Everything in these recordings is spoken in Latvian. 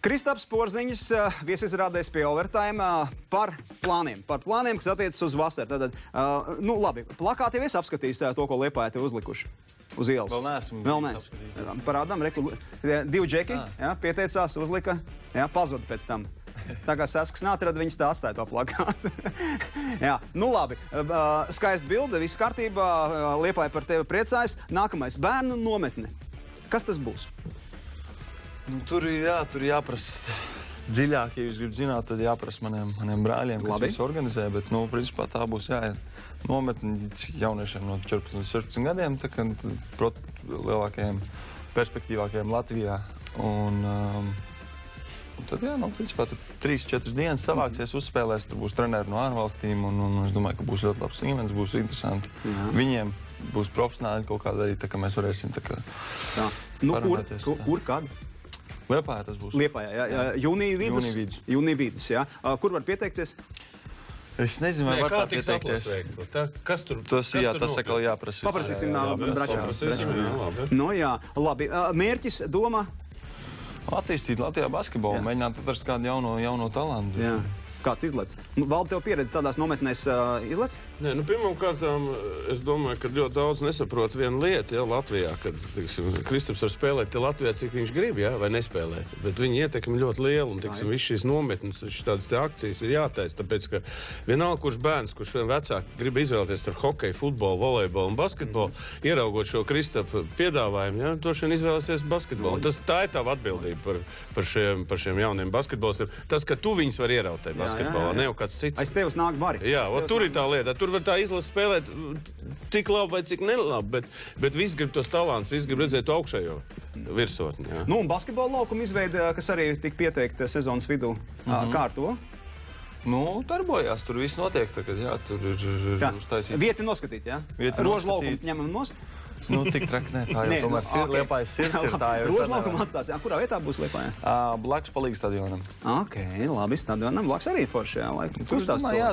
Kristaps Porziņš viesizrādēs pie Overtime par plāniem, kas attiecas uz vasaru. Tātad, labi, plakāti jau es apskatījis to, ko Liepāja te uzlikuši uz ielas. Vēl neesmu. Vēl neesmu. Parādām, divi džeki, pieteicās, uzlika, pazuda pēc tam. Tā kā Saskas neatrada, viņas tā atstāja to plakātu. Labi, skaista bilde, viss kārtībā, Liepāja par tevi priecājas. Nākamais, bērnu nometne. Kas tas būs? Tur ir jāprasa dziļāk, ja jūs gribat zināt, tad jāprasa maniem brāļiem, kas visu organizē, bet, principā tā būs nometni jauniešiem no 14 līdz 16 gadiem, tā kā lielākajiem, perspektīvākajiem Latvijā. Un tad, principā, 3-4 dienas savāksies, uzspēlēs, tur būs treneri no ārvalstīm, un es domāju, ka būs ļoti labs līmenis, būs interesanti. Viņiem būs profesionāli kaut kā darīt, tā kā mēs varēsim tā kā parunāties. Kur, kad? Liepājā tas būs. Liepājā, jūnija vidus, jā. Kur var pieteikties? Es nezinu, vai var tā pieteikties. Kas tur? Tas atkal jāprasa. Paprasīsim Bračam. Labi. Mērķis, doma? Attīstīt Latvijā basketbolu, mēģināt atrast kādu jauno talantu. Jā. Kāds izlec? Valdi, tev pieredze tādās nometnēs izlec? Nē, pirmkārtām, es domāju, ka ļoti daudz nesaprot vienu lietu Latvijā, kad, Kristaps var spēlēt Latvijā, cik viņš grib, vai nespēlēt. Bet viņa ietekme ļoti liela, un, viss šīs nometnes, tādas akcijas ir jātaisa, tāpēc, ka vienalga, kurš bērns, kurš vien vecāki grib izvēlēties ar hokeju, futbolu, volejbolu un basketbolu, ieraugot šo Kristapu piedāvājumu, droši vien izvēlēsies basketbolu. Tā ir tava atbildība par šiem jauniem basketbolistiem. Tas, ka tu viņus var ierautēt basketbolā, ne jau kāds cits. Aiz tevis nāk bari. Jā, tur ir tā lieta. Tur var tā izlase spēlēt tik labi vai cik nelabi, bet visi grib tos talants, visi grib redzēt to augšējo virsotni. Un basketbola laukuma izveide, kas arī tika pieteikta sezonas vidū, kā ar to? Darbojās, tur viss notiek tagad, tur ir uztaisīt. Vieti noskatīt, Rožu laukumu ņemam nost? Tik traki, tā jau tomēr Liepājas sirds ir tā jau. Rožu laukuma atstās, kurā vietā būs Liepājā? Blakus Palīgas stadionam. Labi, stadionam, blakus arī forši,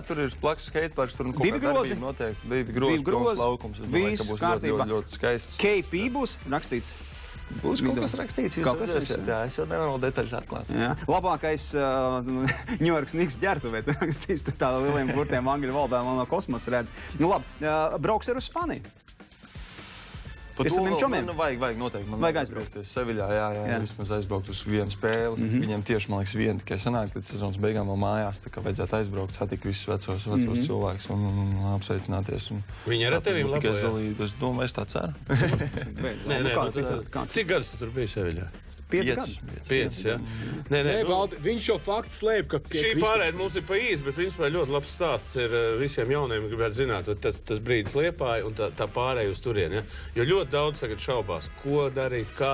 Tur ir blakus skateparks, tur divi grozi notiek, divi grozi laukums. Viss kārtībā. Ļoti skaists. KP būs rakstīts? Būs kaut kas rakstīts, jūs redzēsiet. Jā, es jau nevaru detaļas atklāt. Labākais New York Knicks ģērbtuvē, tu rakstīs tādā lieliem burtiem angļu valodā, no kosmosa redz. Labi, brauks ar uz Spāniju? Vajag noteikti. Man vajag aizbraukt. Seviļā, jā. Vismaz aizbraukt uz vienu spēli. Viņiem tieši, man liekas, viena tikai sanāk, līdz sezonas beigām vēl mājās, tā kā vajadzētu aizbraukt, satikt visus vecos cilvēkus un apsveicināties. Viņi ar tevīm labojas? Es domāju, es tā ceru. Cik gadus tu tur biji Seviļā? 5, jā. Valdi, viņš jau faktu slēp, ka šī pārēde mums ir pa īsi, bet principā ļoti labs stāsts ir visiem jauniem, gribētu zināt, tas brīdis Liepāja un tā pārēja uz turieni. Jo ļoti daudz tagad šaubās, ko darīt, kā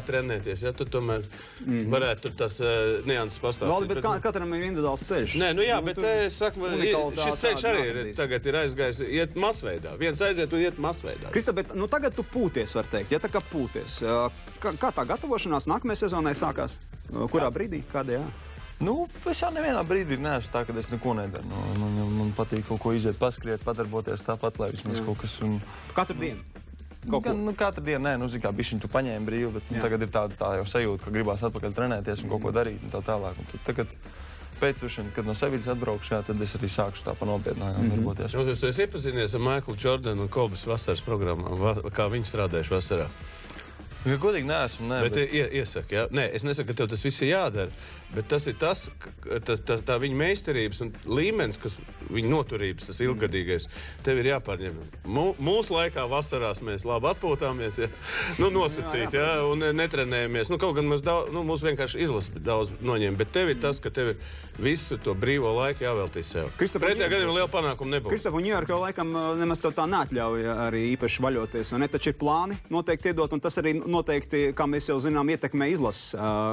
trenēties. Tu tomēr varētu tur tas nianses pastāstīt. Valdi, bet katram ir individuāls ceļš. Nē, bet es saku, šis ceļš arī tagad ir aizgājis, iet masveidā. Viens aiziet un iet masveidā. Krista, bet tagad tu pūties, var teikt, tā kā pūties. Kā tā gatavošanās nākamajai sezonai sākās? Kurā brīdī? Kādējā? Es jau nevienā brīdī neesmu tā, ka es neko nedaru. Man patīk kaut ko iziet, paskriet, padarboties tāpat, lai vismaz kaut kas... Katru dienu? Katru dienu, kā bišķiņ tu paņēmi brīvu, bet tagad ir tā jau sajūta, ka gribās atpakaļ trenēties un kaut ko darīt un tā tālāk. Un tagad pēc, kad no Seviļas atbraukšu, tad es arī sākšu tā pa nopietnāk darboties. Tu esi iepazinies ar Maiklu Jordanu un Kobas vasaras programmām, kā viņi strādājuši vasarā? Ja godīgi neesmu, bet iesaka, jā. Nē, es nesaku, ka tev tas viss ir jādara, bet tas ir tā viņa meistarības un līmenis, kas viņa noturības, tas ilggadīgais, tev ir jāpārņem. Mūsu laikā vasarās mēs labi atpūtāmies, nosacīt, un netrenējamies. Kaut gan mūs vienkārši izlasa daudz noņem, bet tev ir tas, ka tev ir visu to brīvo laiku jāveltī sev. Pretējā gadījumā liela panākuma nebūs. Kristap, un Ņujorkā laikam nemaz tev tā neatļauj arī īpaši vaļoties, un taču ir plāni noteikti iedot, un tas arī noteikti, kā mēs jau zinām, ietekmē izlases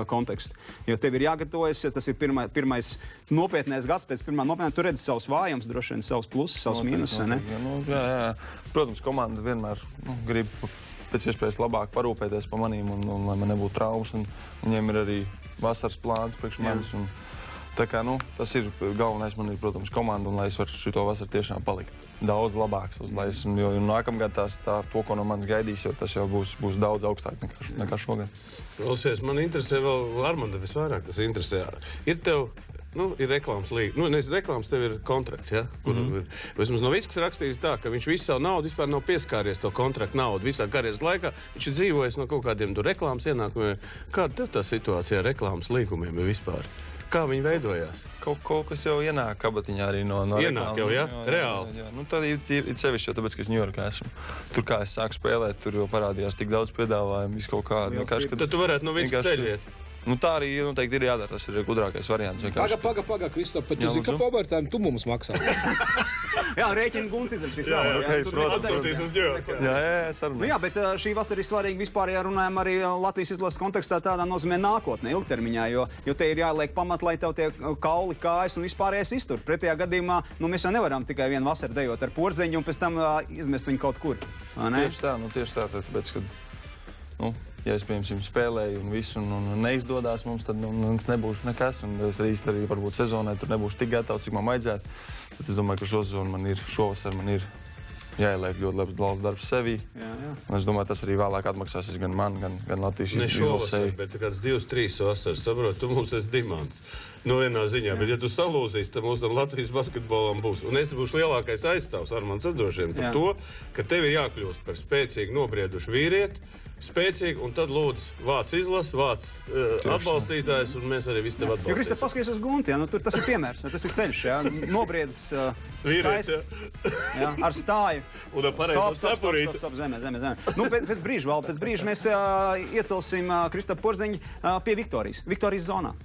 kontekstu. Jo tev ir jāgatavojas, ja tas ir pirmais nopietnais gads, pēc pirmā nopietnā, tu redzi savus vājums, droši vien savus plusus, savus mīnusus, ne? Jā. Protams, komanda vienmēr grib pēc iespējas labāk parūpēties par manīm, un lai man nebūtu traumas, un viņiem ir arī vasaras plāns priekš manis, Tā kā, tas ir galvenais man ir, protams, komanda, un lai es varu šito vasaru tiešām palikt daudz labāks. Lai es, jo nākamgad to, ko no manis gaidīs, jo tas jau būs daudz augstāk nekā šogad. Klausies, man interesē vēl Armanda visvairāk tas interesē. Ir tev, ir reklāmas līga. Reklāmas tev ir kontrakts, ja? Kur vismaz Novickas rakstījis tā, ka viņš visu savu naudu vispār nav pieskāries to kontraktu naudu visā karjeras laikā. Viņš ir dzīvojis no kaut kādiem reklāmas ienākumiem. Kāda tev tā situācija ar reklāmas līgumiem ir vispār? Kā viņi veidojās? Kaut kas jau ienāk kabatiņā arī no ienāk reklāmas. Jau, ja? Reāli? Jā. Tad ir sevišķi jau tāpēc, ka es Ņujorkā esmu. Tur kā es sāku spēlēt, tur jau parādījās tik daudz piedāvājumu, visu kaut kādu. Tad tu varētu no Novickas ceļiet. Tā arī noteikti ir jādara. Tas ir gudrākais variants. Paga, Kristop, bet tu zini, ka pabartājiem tu mums maksā. Jā, rēķina Guns izdarīs visu. Atsūtīs uz Ņujorku. Jā, bet šī vasara ir svarīga vispār, ja runājam arī Latvijas izlases kontekstā tādā nozīmē nākotnē, ilgtermiņā, jo te ir jāliek pamat, lai tev tie kauli, kājas un vispārējais iztur. Pretējā gadījumā, mēs jau nevaram tikai vienu vasaru dejot ar porzeņu un pēc tam izmest viņu kaut kur. Tieši tā, tāpēc, ka, ja es, piemēram, spēlēju un visu un neizdodas mums, tad mums nebūs nekas. Un es arī varbūt sezonai tur nebūšu tik gatavs, cik man vajadzētu. Bet es domāju, ka šovasar man ir jāieliek ļoti labs darbs sevī. Un es domāju, tas arī vēlāk atmaksāsies gan man, gan Latvijas izlasei. Ne šovasar, bet kāds 2-3 vasaras, saprot, tu mums esi dimants. Vienā ziņā, bet ja tu salūzīs, tad mums no Latvijas basketbolam būs. Un es būšu lielākais aizstāvs Armands droši vien par to, ka tev ir jākļūst par spēcīgu nobriedušu vīrieti, spēcīgi, un tad lūdzu vāc izlasi, vāc atbalstītājs, un mēs arī visi tev atbalstīsim. Jo, Kristap, paskaties uz Gunti, tur tas ir piemērs, tas ir ceļš, nobriedis skaists, ar stāju. Un ar pareizo cepurīti. Stop, zemē. Pēc brīža mēs iecelsim Kristapu Porzeņu pie Viktorijas zonā.